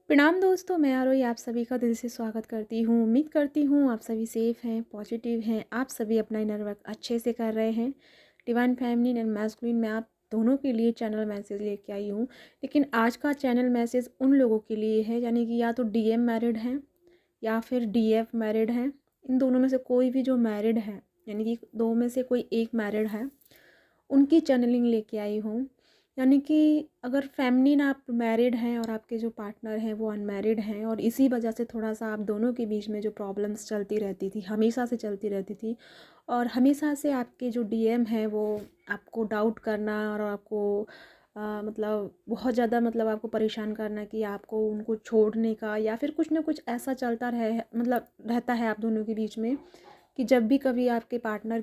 प्रणाम दोस्तों, मैं आरोही आप सभी का दिल से स्वागत करती हूँ। उम्मीद करती हूँ आप सभी सेफ़ हैं, पॉजिटिव हैं, आप सभी अपना इनर वर्क अच्छे से कर रहे हैं। डिवाइन फेमिनिन एंड मैस्कुलिन में आप दोनों के लिए चैनल मैसेज लेके आई हूँ। लेकिन आज का चैनल मैसेज उन लोगों के लिए है, यानी कि या तो डीएम मैरिड हैं या फिर डीएफ मैरिड हैं। इन दोनों में से कोई भी जो मैरिड है, यानी कि दो में से कोई एक मैरिड है, उनकी चैनलिंग लेके आई हूँ। यानी कि अगर फेमिनिन आप मैरिड हैं और आपके जो पार्टनर हैं वो अनमैरिड हैं और इसी वजह से थोड़ा-सा आप दोनों के बीच में जो प्रॉब्लम्स चलती रहती थी, हमेशा से चलती रहती थी और हमेशा से आपके जो डीएम हैं वो आपको डाउट करना और आपको मतलब बहुत ज़्यादा मतलब आपको परेशान करना कि आपको उनको छोड़ने का या फिर कुछ ना कुछ ऐसा चलता मतलब रहता है आप दोनों के बीच में कि जब भी कभी आपके पार्टनर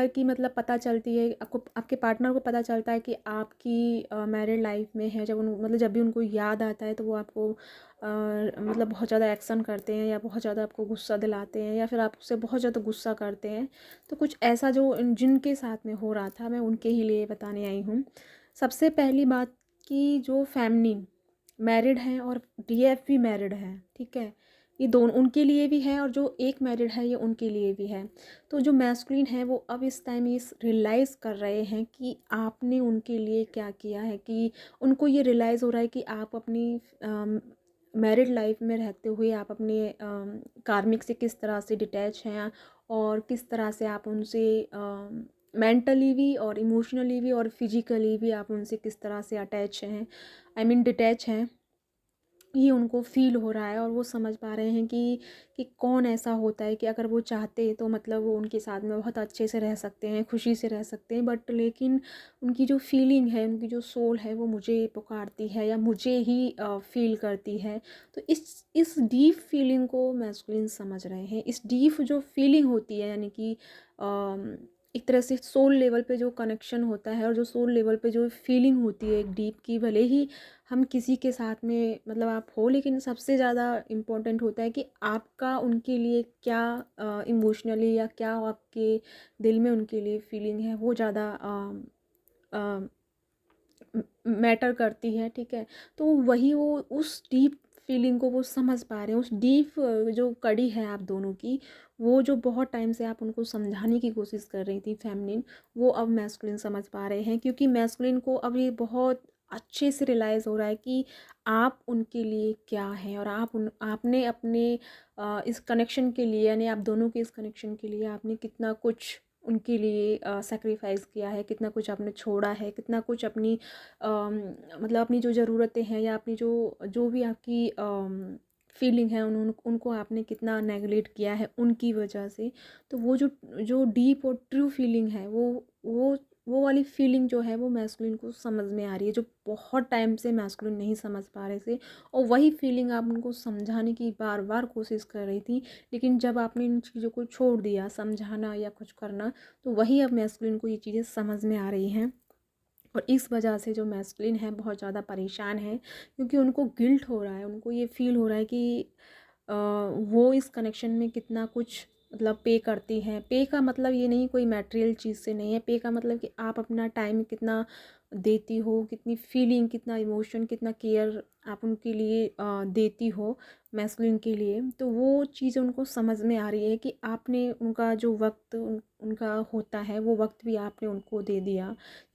की मतलब पता चलती है, आपको आपके पार्टनर को पता चलता है कि आपकी मैरिड लाइफ में है, जब भी उनको याद आता है तो वो आपको मतलब बहुत ज़्यादा एक्शन करते हैं या बहुत ज़्यादा आपको गुस्सा दिलाते हैं या फिर आपसे बहुत ज़्यादा गुस्सा करते हैं। तो कुछ ऐसा जो जिनके साथ में हो रहा था, मैं उनके ही लिए बताने आई हूँ। सबसे पहली बात कि जो फैमिली मैरिड हैं और डीएफ भी मैरिड है, ठीक है? ये दोनों उनके लिए भी है और जो एक मैरिड है ये उनके लिए भी है। तो जो मैस्कुलिन है वो अब इस टाइम ये रियलाइज़ कर रहे हैं कि आपने उनके लिए क्या किया है, कि उनको ये रियलाइज़ हो रहा है कि आप अपनी मैरिड लाइफ में रहते हुए आप अपने कार्मिक से किस तरह से डिटैच हैं और किस तरह से आप उनसे मेंटली भी और इमोशनली भी और फिजिकली भी आप उनसे किस तरह से अटैच हैं, आई मीन डिटैच हैं। ये उनको फ़ील हो रहा है और वो समझ पा रहे हैं कि कौन ऐसा होता है कि अगर वो चाहते तो मतलब वो उनके साथ में बहुत अच्छे से रह सकते हैं, खुशी से रह सकते हैं, बट लेकिन उनकी जो फीलिंग है, उनकी जो सोल है वो मुझे पुकारती है या मुझे ही फ़ील करती है। तो इस डीप फीलिंग को मैस्कुलिन समझ रहे हैं। इस डीप जो फीलिंग होती है, यानी कि एक तरह से सोल लेवल पे जो कनेक्शन होता है और जो सोल लेवल पे जो फीलिंग होती है एक डीप की, भले ही हम किसी के साथ में मतलब आप हो, लेकिन सबसे ज़्यादा इम्पोर्टेंट होता है कि आपका उनके लिए क्या इमोशनली या क्या आपके दिल में उनके लिए फीलिंग है, वो ज़्यादा मैटर करती है, ठीक है? तो वही वो उस डीप फीलिंग को वो समझ पा रहे हैं, उस डीप जो कड़ी है आप दोनों की, वो जो बहुत टाइम से आप उनको समझाने की कोशिश कर रही थी फेमिनिन, वो अब मैस्कुलिन समझ पा रहे हैं, क्योंकि मैस्कुलिन को अब ये बहुत अच्छे से रियलाइज़ हो रहा है कि आप उनके लिए क्या हैं और आपने अपने इस कनेक्शन के लिए, यानी आप दोनों के इस कनेक्शन के लिए आपने कितना कुछ उनके लिए सैक्रिफाइस किया है, कितना कुछ आपने छोड़ा है, कितना कुछ अपनी मतलब अपनी जो ज़रूरतें हैं या अपनी जो जो भी आपकी फीलिंग है उनको आपने कितना नेगलेक्ट किया है उनकी वजह से। तो वो जो जो डीप और ट्रू फीलिंग है वो वो वाली फीलिंग जो है वो मैस्कुलिन को समझ में आ रही है, जो बहुत टाइम से मैस्कुलिन नहीं समझ पा रहे थे। और वही फीलिंग आप उनको समझाने की बार बार कोशिश कर रही थी, लेकिन जब आपने इन चीज़ों को छोड़ दिया समझाना या कुछ करना, तो वही अब मैस्कुलिन को ये चीज़ें समझ में आ रही हैं। और इस वजह से जो मैस्कुलिन है बहुत ज़्यादा परेशान है, क्योंकि उनको गिल्ट हो रहा है, उनको ये फ़ील हो रहा है कि वो इस कनेक्शन में कितना कुछ मतलब पे करती हैं। पे का मतलब ये नहीं कोई मटेरियल चीज़ से नहीं है, पे का मतलब कि आप अपना टाइम कितना देती हो, कितनी फीलिंग, कितना इमोशन, कितना केयर आप उनके लिए देती हो मैस्कुलिन के लिए। तो वो चीज़ उनको समझ में आ रही है कि आपने उनका जो वक्त उनका होता है वो वक्त भी आपने उनको दे दिया,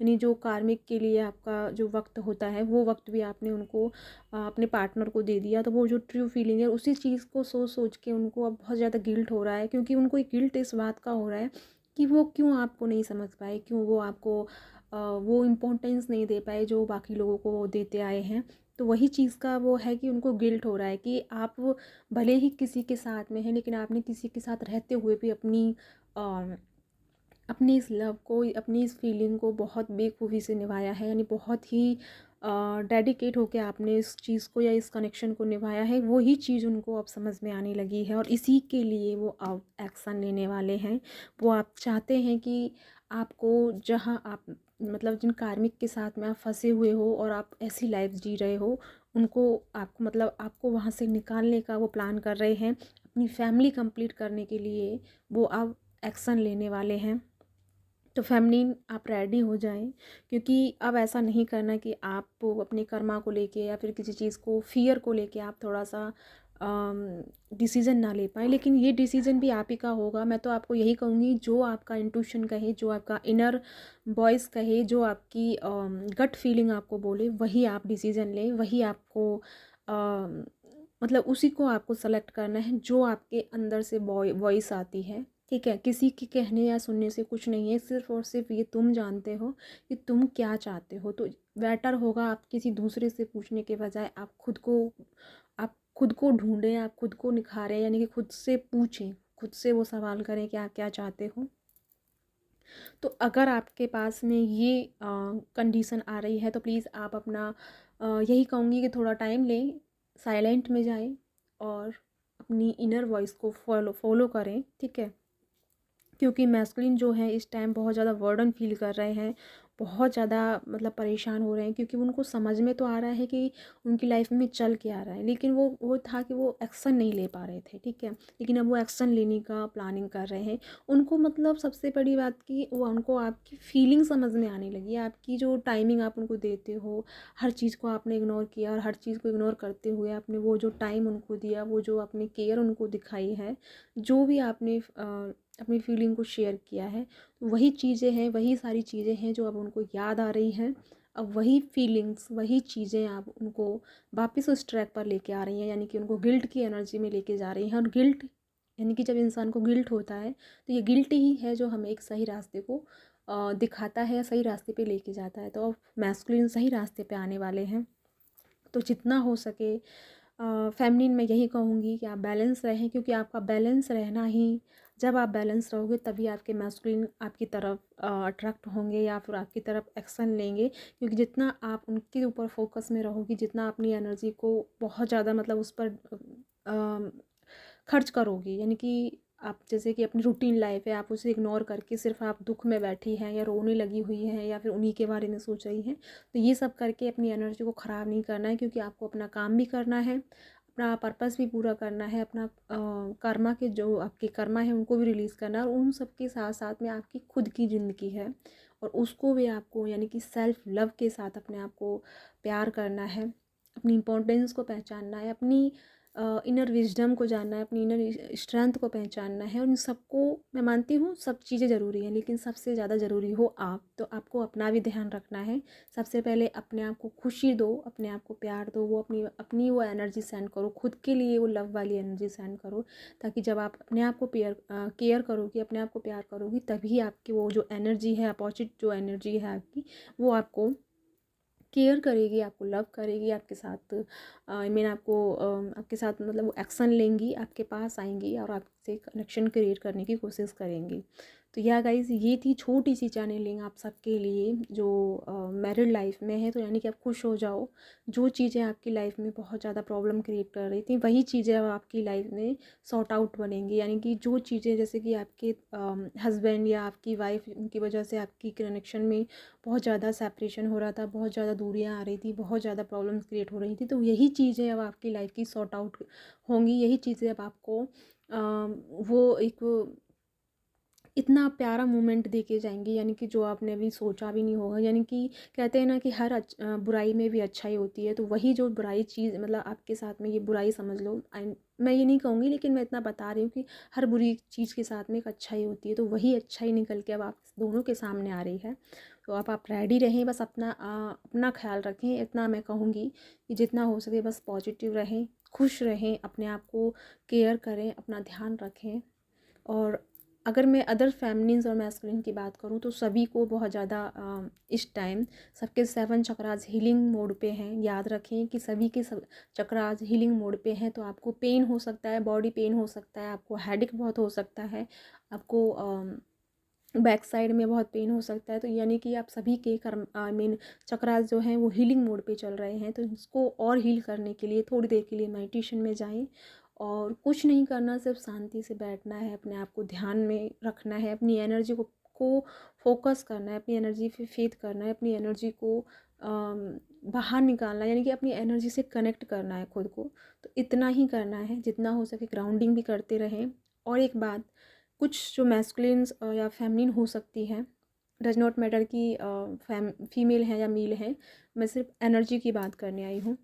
यानी जो कार्मिक के लिए आपका जो वक्त होता है वो वक्त भी आपने उनको अपने पार्टनर को दे दिया। तो वो जो ट्रू फीलिंग है उसी चीज़ को सोच सोच के उनको अब बहुत ज़्यादा गिल्ट हो रहा है, क्योंकि उनको एक गिल्ट इस बात का हो रहा है कि वो क्यों आपको नहीं समझ पाए, क्यों वो आपको वो इम्पोर्टेंस नहीं दे पाए जो बाकी लोगों को देते आए हैं। तो वही चीज़ का वो है कि उनको गिल्ट हो रहा है कि आप भले ही किसी के साथ में हैं, लेकिन आपने किसी के साथ रहते हुए भी अपनी इस लव को, अपनी इस फीलिंग को बहुत बेखूबी से निभाया है, यानी बहुत ही डेडिकेट होके आपने इस चीज़ को या इस कनेक्शन को निभाया है। वही चीज़ उनको अब समझ में आने लगी है और इसी के लिए वो अब एक्शन लेने वाले हैं। वो आप चाहते हैं कि आपको, जहाँ आप मतलब जिन कार्मिक के साथ में आप फंसे हुए हो और आप ऐसी लाइफ जी रहे हो, उनको आपको मतलब आपको वहाँ से निकालने का वो प्लान कर रहे हैं। अपनी फैमिली कंप्लीट करने के लिए वो अब एक्शन लेने वाले हैं। तो फेमिनिन आप रेडी हो जाएं, क्योंकि अब ऐसा नहीं करना कि आप अपने कर्मा को लेके या फिर किसी चीज़ को फियर को लेके आप थोड़ा सा डिसीज़न ना ले पाएँ, लेकिन ये डिसीज़न भी आप ही का होगा। मैं तो आपको यही कहूँगी, जो आपका इंट्यूशन कहे, जो आपका इनर वॉइस कहे, जो आपकी गट फीलिंग आपको बोले, वही आप डिसीज़न लें, वही आपको मतलब उसी को आपको सेलेक्ट करना है जो आपके अंदर से वॉइस आती है। ठीक है, किसी के कहने या सुनने से कुछ नहीं है, सिर्फ़ और सिर्फ ये तुम जानते हो कि तुम क्या चाहते हो। तो बेटर होगा आप किसी दूसरे से पूछने के बजाय आप खुद को ढूंढें, आप खुद को निखारें, यानी कि खुद से पूछें, खुद से वो सवाल करें कि आप क्या चाहते हो। तो अगर आपके पास में ये कंडीशन आ रही है तो प्लीज़ आप अपना यही कहूँगी कि थोड़ा टाइम लें, साइलेंट में जाएं और अपनी इनर वॉइस को फॉलो करें। ठीक है, क्योंकि मैस्कुलिन जो है इस टाइम बहुत ज़्यादा बर्डन फील कर रहे हैं, बहुत ज़्यादा मतलब परेशान हो रहे हैं, क्योंकि उनको समझ में तो आ रहा है कि उनकी लाइफ में चल के आ रहा है, लेकिन वो था कि वो एक्शन नहीं ले पा रहे थे। ठीक है, लेकिन अब वो एक्शन लेने का प्लानिंग कर रहे हैं। उनको मतलब सबसे बड़ी बात कि वो उनको आपकी फीलिंग समझ में आने लगी है, आपकी जो टाइमिंग आप उनको देते हो, हर चीज़ को आपने इग्नोर किया और हर चीज़ को इग्नोर करते हुए आपने वो जो टाइम उनको दिया, वो जो आपने केयर उनको दिखाई है, जो भी आपने अपनी फीलिंग को शेयर किया है, वही चीज़ें हैं, वही सारी चीज़ें हैं जो अब उनको याद आ रही हैं। अब वही फीलिंग्स, वही चीज़ें आप उनको वापस उस ट्रैक पर लेके आ रही हैं, यानी कि उनको गिल्ट की एनर्जी में लेके जा रही हैं। और गिल्ट यानी कि जब इंसान को गिल्ट होता है तो ये गिल्ट ही है जो हमें एक सही रास्ते को दिखाता है, सही रास्ते पे लेके जाता है। तो अब मैस्कुलिन सही रास्ते पे आने वाले हैं, तो जितना हो सके फेमिनिन में यही कहूँगी कि आप बैलेंस रहें, क्योंकि आपका बैलेंस रहना ही, जब आप बैलेंस रहोगे तभी आपके मैस्कुलिन आपकी तरफ अट्रैक्ट होंगे या फिर आपकी तरफ एक्शन लेंगे। क्योंकि जितना आप उनके ऊपर फोकस में रहोगी, जितना अपनी एनर्जी को बहुत ज़्यादा मतलब उस पर खर्च करोगी, यानी कि आप जैसे कि अपनी रूटीन लाइफ है, आप उसे इग्नोर करके सिर्फ आप दुख में बैठी हैं या रोने लगी हुई हैं या फिर उन्हीं के बारे में सोच रही हैं, तो ये सब करके अपनी एनर्जी को ख़राब नहीं करना है। क्योंकि आपको अपना काम भी करना है, अपना पर्पस भी पूरा करना है, अपना कर्मा के जो आपके कर्मा है उनको भी रिलीज़ करना है, और उन सब के साथ साथ में आपकी खुद की ज़िंदगी है और उसको भी आपको यानी कि सेल्फ लव के साथ अपने आप को प्यार करना है, अपनी इम्पोर्टेंस को पहचानना है, अपनी इनर विजडम को जानना है, अपनी इनर स्ट्रेंथ को पहचानना है। और इन सबको मैं मानती हूँ सब चीज़ें ज़रूरी हैं, लेकिन सबसे ज़्यादा ज़रूरी हो आप, तो आपको अपना भी ध्यान रखना है। सबसे पहले अपने आप को खुशी दो, अपने आप को प्यार दो, वो अपनी अपनी वो एनर्जी सेंड करो, खुद के लिए वो लव वाली एनर्जी सेंड करो, ताकि जब आप अपने आप को केयर करोगी, अपने आप को प्यार करोगी, तभी आपकी वो जो एनर्जी है, अपोजिट जो एनर्जी है आपकी, वो आपको केयर करेगी, आपको लव करेगी, आपके साथ आई मीन आपके साथ मतलब वो एक्शन लेंगी, आपके पास आएंगी और आपसे कनेक्शन क्रिएट करने की कोशिश करेंगी। तो या गाइज़, ये थी छोटी सी चैनलिंग आप सबके लिए जो मैरिड लाइफ में है। तो यानी कि आप खुश हो जाओ, जो चीज़ें आपकी लाइफ में बहुत ज़्यादा प्रॉब्लम क्रिएट कर रही थी, वही चीज़ें अब आपकी लाइफ में सॉर्ट आउट बनेंगी। यानी कि जो चीज़ें जैसे कि आपके हस्बैंड या आपकी वाइफ, उनकी वजह से आपकी कनेक्शन में बहुत ज़्यादा सेपरेशन हो रहा था, बहुत ज़्यादा दूरियां आ रही थी, बहुत ज़्यादा प्रॉब्लम्स क्रिएट हो रही थी, तो यही चीज़ें अब आपकी लाइफ की सॉर्ट आउट होंगी। यही चीज़ें अब आपको वो एक इतना प्यारा मोमेंट दे के जाएंगी, यानी कि जो आपने अभी सोचा भी नहीं होगा। यानी कि कहते हैं ना कि हर बुराई में भी अच्छाई होती है, तो वही जो बुराई चीज़ मतलब आपके साथ में ये बुराई समझ लो, मैं ये नहीं कहूँगी, लेकिन मैं इतना बता रही हूँ कि हर बुरी चीज़ के साथ में एक अच्छाई होती है, तो वही अच्छाई निकल के अब आप दोनों के सामने आ रही है। तो अब आप रेडी रहें, बस अपना ख्याल रखें, इतना मैं कहूँगी कि जितना हो सके बस पॉजिटिव रहें, खुश रहें, अपने आप को केयर करें, अपना ध्यान रखें। और अगर मैं अदर फेमिनिन्स और मैस्कुलिन की बात करूं तो सभी को बहुत ज़्यादा इस टाइम सबके 7 चक्रास हीलिंग मोड पे हैं। याद रखें कि सभी के सब चक्रास हीलिंग मोड पे हैं। तो आपको पेन हो सकता है, बॉडी पेन हो सकता है, आपको हेडेक बहुत हो सकता है, आपको बैक साइड में बहुत पेन हो सकता है। तो यानी कि आप सभी के कर्म आई मीन चक्रास जो हैं वो हीलिंग मोड पे चल रहे हैं। तो इसको और हील करने के लिए थोड़ी देर के लिए मेडिटेशन में जाएं और कुछ नहीं करना, सिर्फ शांति से बैठना है, अपने आप को ध्यान में रखना है, अपनी एनर्जी को फोकस करना है, अपनी एनर्जी पे फेथ करना है, अपनी एनर्जी को बाहर निकालना है, यानी कि अपनी एनर्जी से कनेक्ट करना है खुद को। तो इतना ही करना है, जितना हो सके ग्राउंडिंग भी करते रहें। और एक बात, कुछ जो मैस्कुलिन्स या फेमिनिन हो सकती है डज नॉट मैटर कि फीमेल हैं या मेल हैं, मैं सिर्फ एनर्जी की बात करने आई हूँ।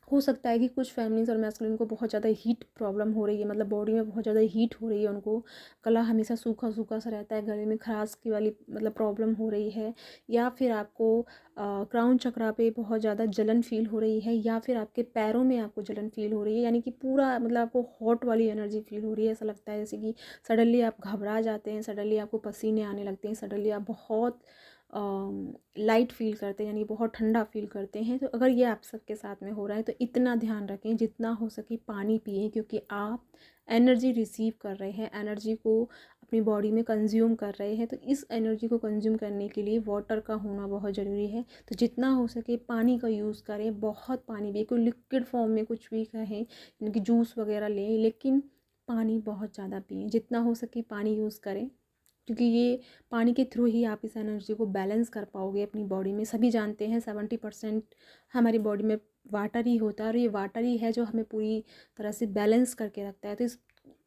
हो सकता है कि कुछ फैमिलीज़ और मैस्कुलिन को बहुत ज़्यादा हीट प्रॉब्लम हो रही है, मतलब बॉडी में बहुत ज़्यादा हीट हो रही है, उनको गला हमेशा सूखा सूखा सा रहता है, गले में खराश की वाली मतलब प्रॉब्लम हो रही है, या फिर आपको क्राउन चक्रा पे बहुत ज़्यादा जलन फील हो रही है, या फिर आपके पैरों में आपको जलन फील हो रही है, यानी कि पूरा मतलब आपको हॉट वाली एनर्जी फील हो रही है। ऐसा लगता है जैसे कि सडनली आप घबरा जाते हैं, सडनली आपको पसीने आने लगते हैं, सडनली आप बहुत लाइट फील करते हैं, यानी बहुत ठंडा फील करते हैं। तो अगर ये आप सबके साथ में हो रहा है तो इतना ध्यान रखें, जितना हो सके पानी पिएं, क्योंकि आप एनर्जी रिसीव कर रहे हैं, एनर्जी को अपनी बॉडी में कंज्यूम कर रहे हैं। तो इस एनर्जी को कंज्यूम करने के लिए वाटर का होना बहुत ज़रूरी है। तो जितना हो सके पानी का यूज़ करें, बहुत पानी पिए, कोई लिक्विड फॉर्म में कुछ भी कहें, यानी कि जूस वगैरह लें, लेकिन पानी बहुत ज़्यादा पिएं, जितना हो सके पानी यूज़ करें, क्योंकि ये पानी के थ्रू ही आप इस एनर्जी को बैलेंस कर पाओगे अपनी बॉडी में। सभी जानते हैं 70% हमारी बॉडी में वाटर ही होता है, और ये वाटर ही है जो हमें पूरी तरह से बैलेंस करके रखता है।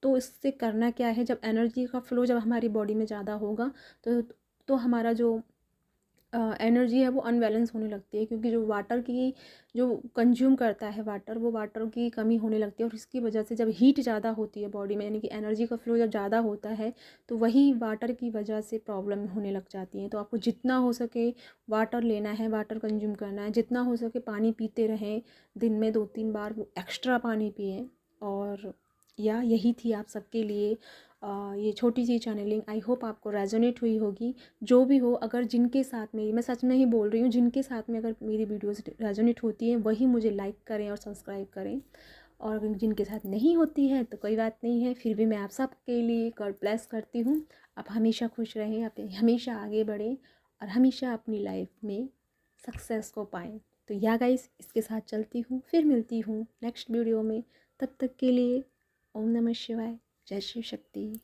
तो इससे करना क्या है, जब एनर्जी का फ्लो जब हमारी बॉडी में ज़्यादा होगा तो हमारा जो एनर्जी है वो अनबैलेंस होने लगती है, क्योंकि जो वाटर की जो कंज्यूम करता है वाटर, वो वाटर की कमी होने लगती है, और इसकी वजह से जब हीट ज़्यादा होती है बॉडी में, यानी कि एनर्जी का फ्लो जब ज़्यादा होता है, तो वही वाटर की वजह से प्रॉब्लम होने लग जाती है। तो आपको जितना हो सके वाटर लेना है, वाटर कंज्यूम करना है, जितना हो सके पानी पीते रहें, दिन में 2-3 बार वो एक्स्ट्रा पानी पिएँ। और यही थी आप सबके लिए ये छोटी सी चैनलिंग। आई होप आपको रेजोनेट हुई होगी। जो भी हो, अगर जिनके साथ मेरी, मैं सच में ही बोल रही हूँ, जिनके साथ में अगर मेरी वीडियोस रेजोनेट होती हैं वही मुझे लाइक करें और सब्सक्राइब करें, और अगर जिनके साथ नहीं होती है तो कोई बात नहीं है, फिर भी मैं आप सबके लिए गॉड ब्लेस करती हूँ। आप हमेशा खुश रहें, आप हमेशा आगे बढ़ें, और हमेशा अपनी लाइफ में सक्सेस को पाएँ। तो या गाइस, इसके साथ चलती हूँ, फिर मिलती हूँ नेक्स्ट वीडियो में। तब तक के लिए ओम नमः शिवाय, जय शिव शक्ति।